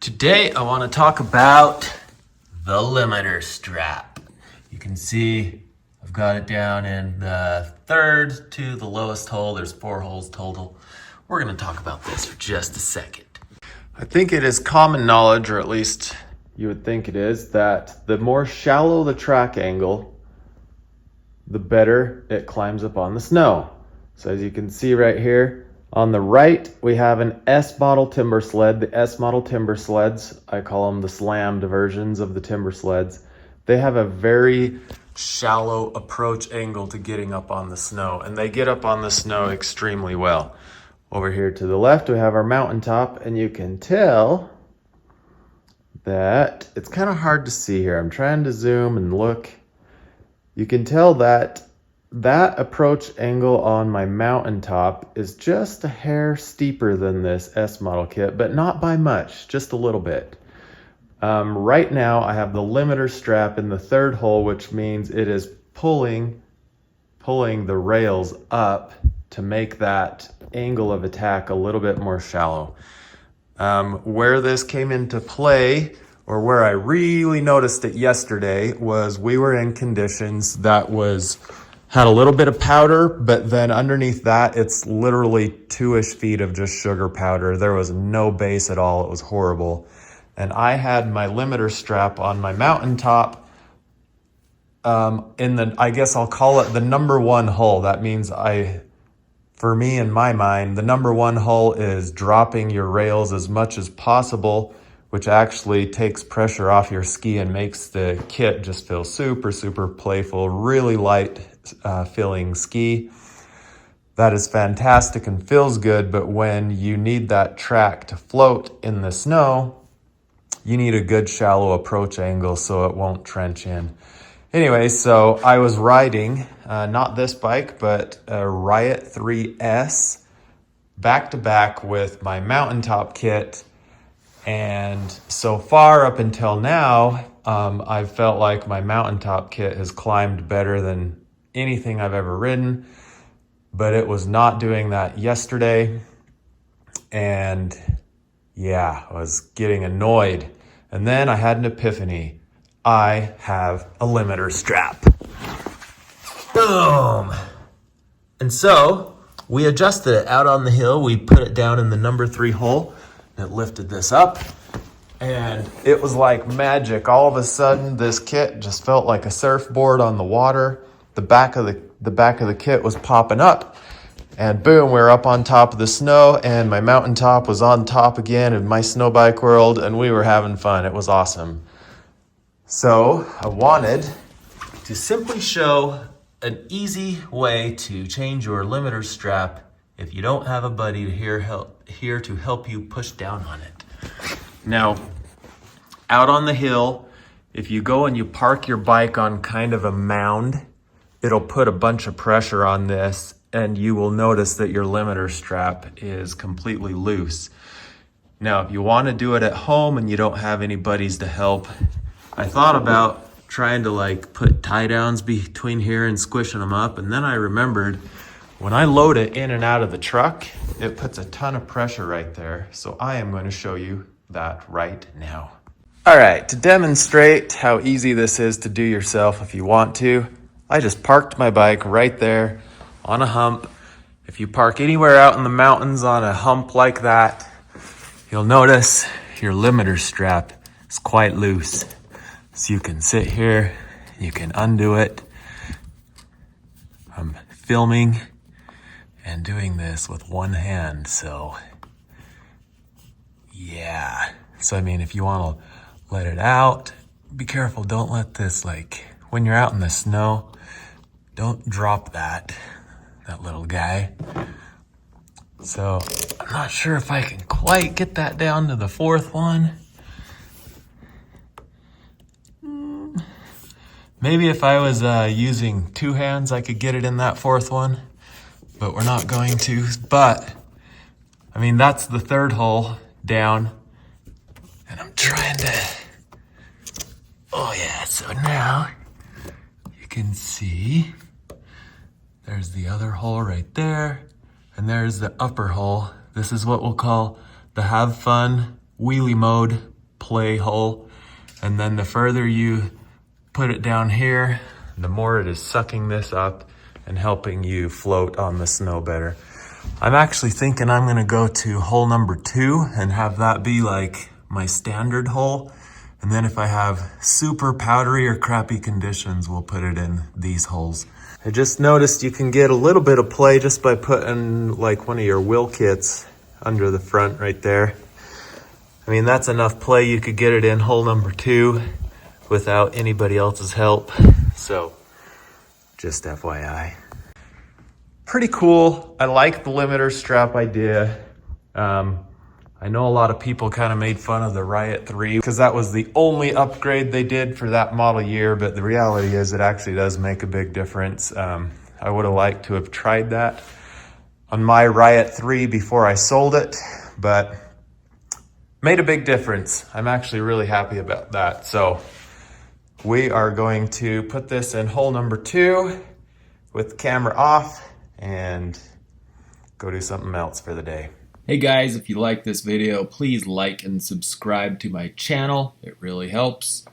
Today I want to talk about the limiter strap. You can see I've got it down in the third to the lowest hole. There's 4 holes total. We're going to talk about this for just a second. I think it is common knowledge, or at least you would think it is, that the more shallow the track angle, the better it climbs up on the snow. So as you can see right here, on the right, we have an S model timber sled. The S model timber sleds, I call them the slammed versions of the timber sleds. They have a very shallow approach angle to getting up on the snow, and they get up on the snow extremely well. Over here to the left, we have our MtnTop, and you can tell that it's kind of hard to see here. I'm trying to zoom and look. You can tell that approach angle on my MtnTop is just a hair steeper than this S model kit, but not by much, just a little bit. Right now I have the limiter strap in the third hole, which means it is pulling the rails up to make that angle of attack a little bit more shallow. Where this came into play, or where I really noticed it yesterday, was we were in conditions that had a little bit of powder, but then underneath that, it's literally 2-ish feet of just sugar powder. There was no base at all. It was horrible. And I had my limiter strap on my MtnTop in the, I guess I'll call it the number 1 hole. That means for me in my mind, the number 1 hole is dropping your rails as much as possible, which actually takes pressure off your ski and makes the kit just feel super, super playful, really light feeling ski. That is fantastic and feels good, but when you need that track to float in the snow, you need a good shallow approach angle so it won't trench in. Anyway, so I was riding, not this bike, but a Riot 3S back to back with my MtnTop kit. And so far up until now, I've felt like my MtnTop kit has climbed better than anything I've ever ridden, but it was not doing that yesterday. And yeah, I was getting annoyed. And then I had an epiphany. I have a limiter strap. Boom. And so we adjusted it out on the hill. We put it down in the number 3 hole. It lifted this up, and it was like magic. All of a sudden, this kit just felt like a surfboard on the water. The back of the kit was popping up, and boom, we were up on top of the snow, and my MtnTop was on top again in my snow bike world, and we were having fun. It was awesome. So I wanted to simply show an easy way to change your limiter strap if you don't have a buddy here to help you push down on it. Now, out on the hill, if you go and you park your bike on kind of a mound, it'll put a bunch of pressure on this, and you will notice that your limiter strap is completely loose. Now, if you want to do it at home and you don't have any buddies to help, I thought about trying to put tie downs between here and squishing them up, and then I remembered when I load it in and out of the truck, it puts a ton of pressure right there. So I am going to show you that right now. All right, to demonstrate how easy this is to do yourself if you want to, I just parked my bike right there on a hump. If you park anywhere out in the mountains on a hump like that, you'll notice your limiter strap is quite loose. So you can sit here, you can undo it. I'm filming and doing this with one hand, so yeah. So I mean, if you want to let it out, be careful. Don't let this, when you're out in the snow, don't drop that little guy. So I'm not sure if I can quite get that down to the 4th one. Maybe if I was using 2 hands, I could get it in that 4th one. But we're not going to. But, I mean, that's the 3rd hole down. And I'm trying to, oh yeah, so now you can see there's the other hole right there. And there's the upper hole. This is what we'll call the have fun wheelie mode play hole. And then the further you put it down here, the more it is sucking this up and helping you float on the snow better. I'm actually thinking I'm gonna go to hole number 2 and have that be like my standard hole. And then if I have super powdery or crappy conditions, we'll put it in these holes. I just noticed you can get a little bit of play just by putting like one of your wheel kits under the front right there. I mean, that's enough play. You could get it in hole number 2 without anybody else's help. So just FYI. Pretty cool. I like the limiter strap idea. I know a lot of people kind of made fun of the Riot 3 because that was the only upgrade they did for that model year, but the reality is it actually does make a big difference. I would have liked to have tried that on my Riot 3 before I sold it, but made a big difference. I'm actually really happy about that. So we are going to put this in hole number 2 with the camera off and go do something else for the day. Hey guys, if you like this video, please like and subscribe to my channel. It really helps.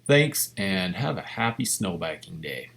Thanks, and have a happy snowbiking day.